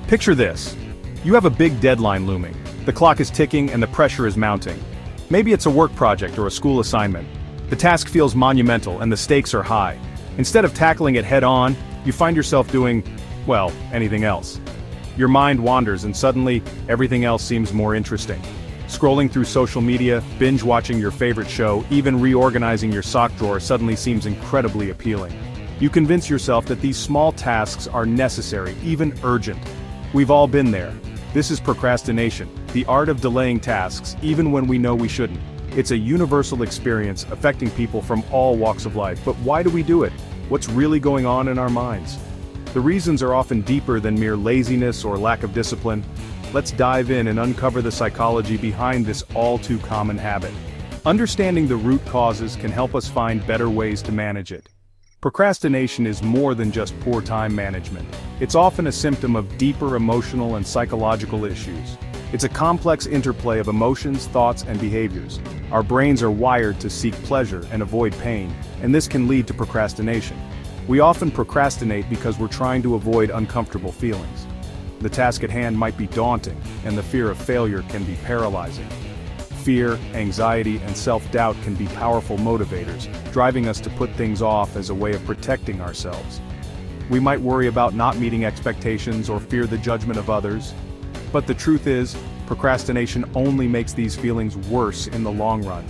Picture this. You have a big deadline looming. The clock is ticking and the pressure is mounting. Maybe it's a work project or a school assignment. The task feels monumental and the stakes are high. Instead of tackling it head-on, you find yourself doing, well, anything else. Your mind wanders and suddenly, everything else seems more interesting. Scrolling through social media, binge-watching your favorite show, even reorganizing your sock drawer suddenly seems incredibly appealing. You convince yourself that these small tasks are necessary, even urgent. We've all been there. This is procrastination, the art of delaying tasks, even when we know we shouldn't. It's a universal experience affecting people from all walks of life. But why do we do it? What's really going on in our minds? The reasons are often deeper than mere laziness or lack of discipline. Let's dive in and uncover the psychology behind this all-too-common habit. Understanding the root causes can help us find better ways to manage it. Procrastination is more than just poor time management. It's often a symptom of deeper emotional and psychological issues. It's a complex interplay of emotions, thoughts, and behaviors. Our brains are wired to seek pleasure and avoid pain, and this can lead to procrastination. We often procrastinate because we're trying to avoid uncomfortable feelings. The task at hand might be daunting, and the fear of failure can be paralyzing. Fear, anxiety, and self-doubt can be powerful motivators, driving us to put things off as a way of protecting ourselves. We might worry about not meeting expectations or fear the judgment of others. But the truth is, procrastination only makes these feelings worse in the long run.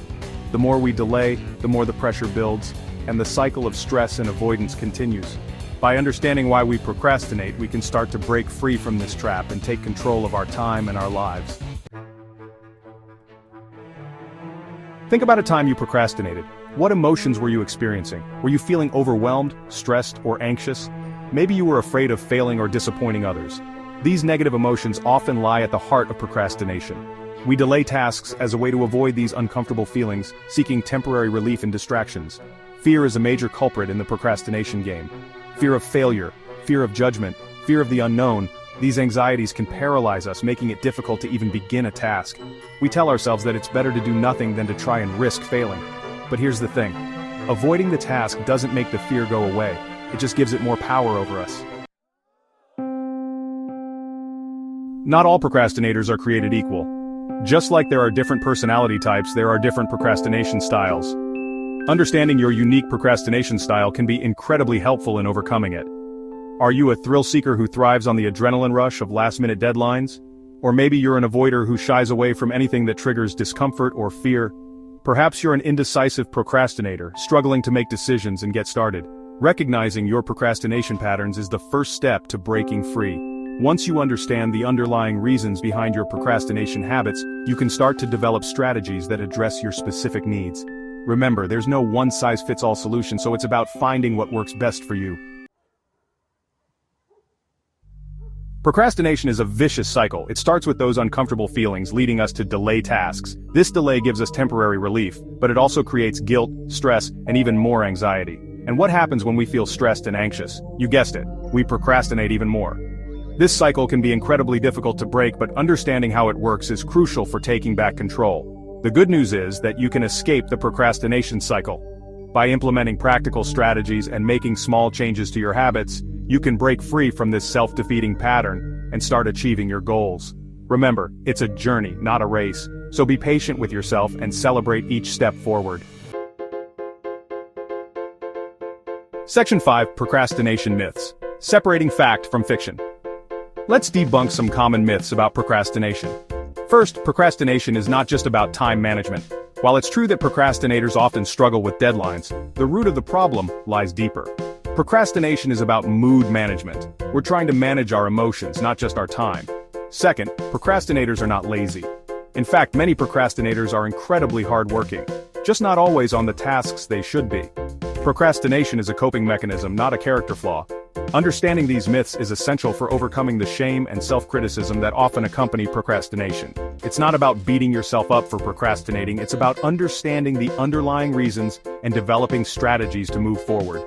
The more we delay, the more the pressure builds, and the cycle of stress and avoidance continues. By understanding why we procrastinate, we can start to break free from this trap and take control of our time and our lives. Think about a time you procrastinated. What emotions were you experiencing? Were you feeling overwhelmed, stressed, or anxious? Maybe you were afraid of failing or disappointing others. These negative emotions often lie at the heart of procrastination. We delay tasks as a way to avoid these uncomfortable feelings, seeking temporary relief in distractions. Fear is a major culprit in the procrastination game. Fear of failure, fear of judgment, fear of the unknown. These anxieties can paralyze us, making it difficult to even begin a task. We tell ourselves that it's better to do nothing than to try and risk failing. But here's the thing. Avoiding the task doesn't make the fear go away. It just gives it more power over us. Not all procrastinators are created equal. Just like there are different personality types, there are different procrastination styles. Understanding your unique procrastination style can be incredibly helpful in overcoming it. Are you a thrill seeker who thrives on the adrenaline rush of last-minute deadlines? Or maybe you're an avoider who shies away from anything that triggers discomfort or fear? Perhaps you're an indecisive procrastinator, struggling to make decisions and get started. Recognizing your procrastination patterns is the first step to breaking free. Once you understand the underlying reasons behind your procrastination habits, you can start to develop strategies that address your specific needs. Remember, there's no one-size-fits-all solution, so it's about finding what works best for you. Procrastination is a vicious cycle. It starts with those uncomfortable feelings leading us to delay tasks. This delay gives us temporary relief, but it also creates guilt, stress, and even more anxiety. And what happens when we feel stressed and anxious? You guessed it, we procrastinate even more. This cycle can be incredibly difficult to break, but understanding how it works is crucial for taking back control. The good news is that you can escape the procrastination cycle. By implementing practical strategies and making small changes to your habits, you can break free from this self-defeating pattern and start achieving your goals. Remember, it's a journey, not a race, so be patient with yourself and celebrate each step forward. Section 5. Procrastination Myths. Separating fact from fiction. Let's debunk some common myths about procrastination. First, procrastination is not just about time management. While it's true that procrastinators often struggle with deadlines, the root of the problem lies deeper. Procrastination is about mood management. We're trying to manage our emotions, not just our time. Second, procrastinators are not lazy. In fact, many procrastinators are incredibly hardworking, just not always on the tasks they should be. Procrastination is a coping mechanism, not a character flaw. Understanding these myths is essential for overcoming the shame and self-criticism that often accompany procrastination. It's not about beating yourself up for procrastinating, it's about understanding the underlying reasons and developing strategies to move forward.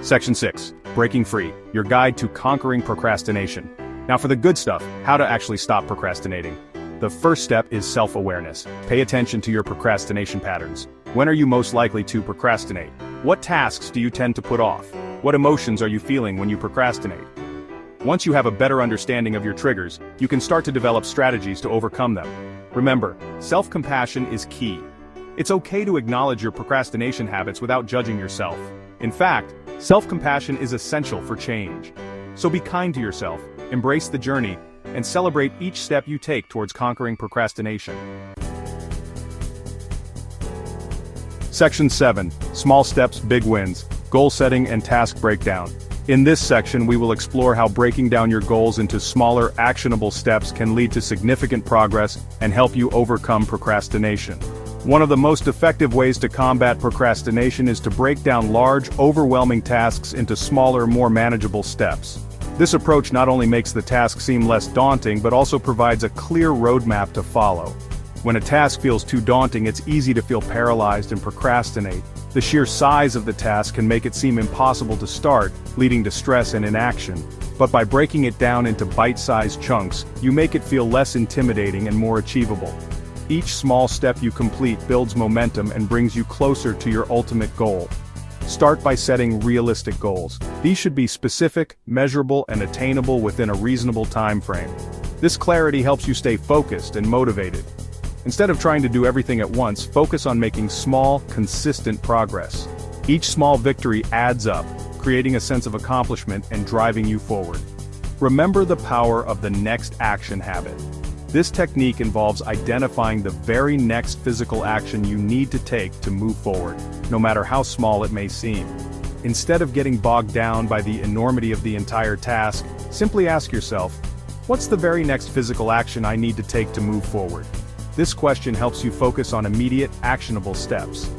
Section 6. Breaking Free, your guide to conquering procrastination. Now for the good stuff, how to actually stop procrastinating. The first step is self-awareness. Pay attention to your procrastination patterns. When are you most likely to procrastinate? What tasks do you tend to put off? What emotions are you feeling when you procrastinate? Once you have a better understanding of your triggers, you can start to develop strategies to overcome them. Remember, self-compassion is key. It's okay to acknowledge your procrastination habits without judging yourself. In fact, self-compassion is essential for change. So be kind to yourself, embrace the journey, and celebrate each step you take towards conquering procrastination. Section 7. Small Steps, Big Wins, Goal Setting and Task Breakdown. In this section we will explore how breaking down your goals into smaller, actionable steps can lead to significant progress and help you overcome procrastination. One of the most effective ways to combat procrastination is to break down large, overwhelming tasks into smaller, more manageable steps. This approach not only makes the task seem less daunting but also provides a clear roadmap to follow. When a task feels too daunting, it's easy to feel paralyzed and procrastinate. The sheer size of the task can make it seem impossible to start, leading to stress and inaction. But by breaking it down into bite-sized chunks, you make it feel less intimidating and more achievable. Each small step you complete builds momentum and brings you closer to your ultimate goal. Start by setting realistic goals. These should be specific, measurable, and attainable within a reasonable time frame. This clarity helps you stay focused and motivated. Instead of trying to do everything at once, focus on making small, consistent progress. Each small victory adds up, creating a sense of accomplishment and driving you forward. Remember the power of the next action habit. This technique involves identifying the very next physical action you need to take to move forward, no matter how small it may seem. Instead of getting bogged down by the enormity of the entire task, simply ask yourself, what's the very next physical action I need to take to move forward? This question helps you focus on immediate, actionable steps.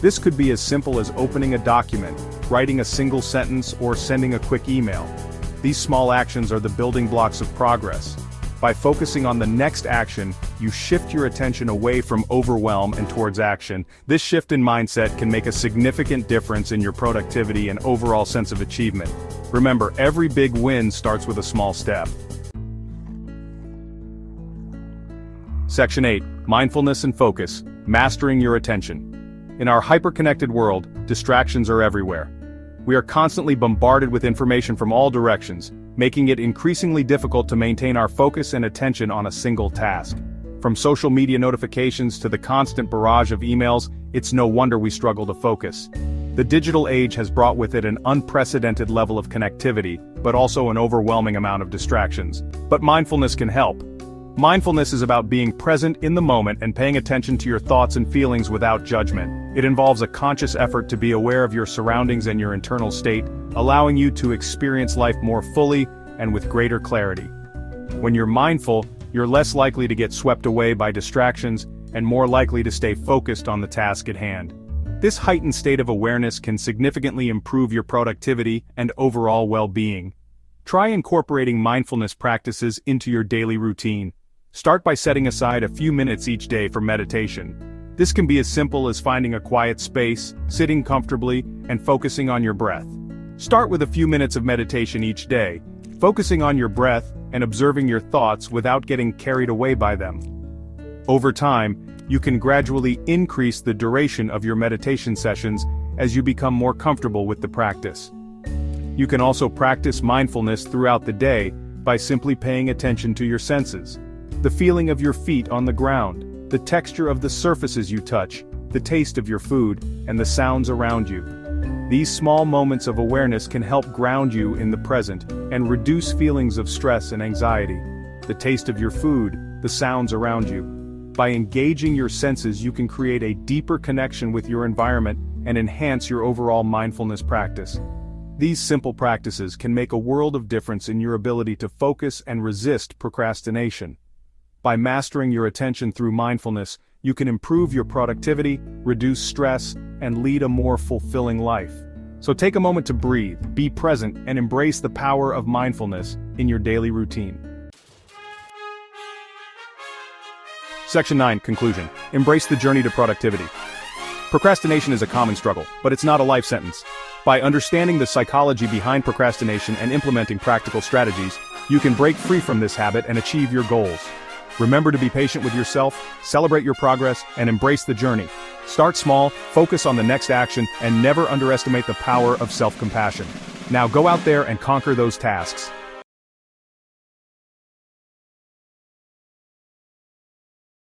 This could be as simple as opening a document, writing a single sentence, or sending a quick email. These small actions are the building blocks of progress. By focusing on the next action, you shift your attention away from overwhelm and towards action. This shift in mindset can make a significant difference in your productivity and overall sense of achievement. Remember, every big win starts with a small step. Section 8. Mindfulness and Focus, Mastering Your Attention. In our hyper-connected world, distractions are everywhere. We are constantly bombarded with information from all directions, making it increasingly difficult to maintain our focus and attention on a single task. From social media notifications to the constant barrage of emails, it's no wonder we struggle to focus. The digital age has brought with it an unprecedented level of connectivity, but also an overwhelming amount of distractions. But mindfulness can help. Mindfulness is about being present in the moment and paying attention to your thoughts and feelings without judgment. It involves a conscious effort to be aware of your surroundings and your internal state, allowing you to experience life more fully and with greater clarity. When you're mindful, you're less likely to get swept away by distractions and more likely to stay focused on the task at hand. This heightened state of awareness can significantly improve your productivity and overall well-being. Try incorporating mindfulness practices into your daily routine. Start by setting aside a few minutes each day for meditation. This can be as simple as finding a quiet space, sitting comfortably, and focusing on your breath. Start with a few minutes of meditation each day, focusing on your breath and observing your thoughts without getting carried away by them. Over time, you can gradually increase the duration of your meditation sessions as you become more comfortable with the practice. You can also practice mindfulness throughout the day by simply paying attention to your senses. The feeling of your feet on the ground, the texture of the surfaces you touch, the taste of your food, and the sounds around you. These small moments of awareness can help ground you in the present and reduce feelings of stress and anxiety. The taste of your food, the sounds around you. By engaging your senses, you can create a deeper connection with your environment and enhance your overall mindfulness practice. These simple practices can make a world of difference in your ability to focus and resist procrastination. By mastering your attention through mindfulness, you can improve your productivity, reduce stress, and lead a more fulfilling life. So take a moment to breathe, be present, and embrace the power of mindfulness in your daily routine. Section 9, Conclusion. Embrace the journey to productivity. Procrastination is a common struggle, but it's not a life sentence. By understanding the psychology behind procrastination and implementing practical strategies, you can break free from this habit and achieve your goals. Remember to be patient with yourself, celebrate your progress, and embrace the journey. Start small, focus on the next action, and never underestimate the power of self-compassion. Now go out there and conquer those tasks.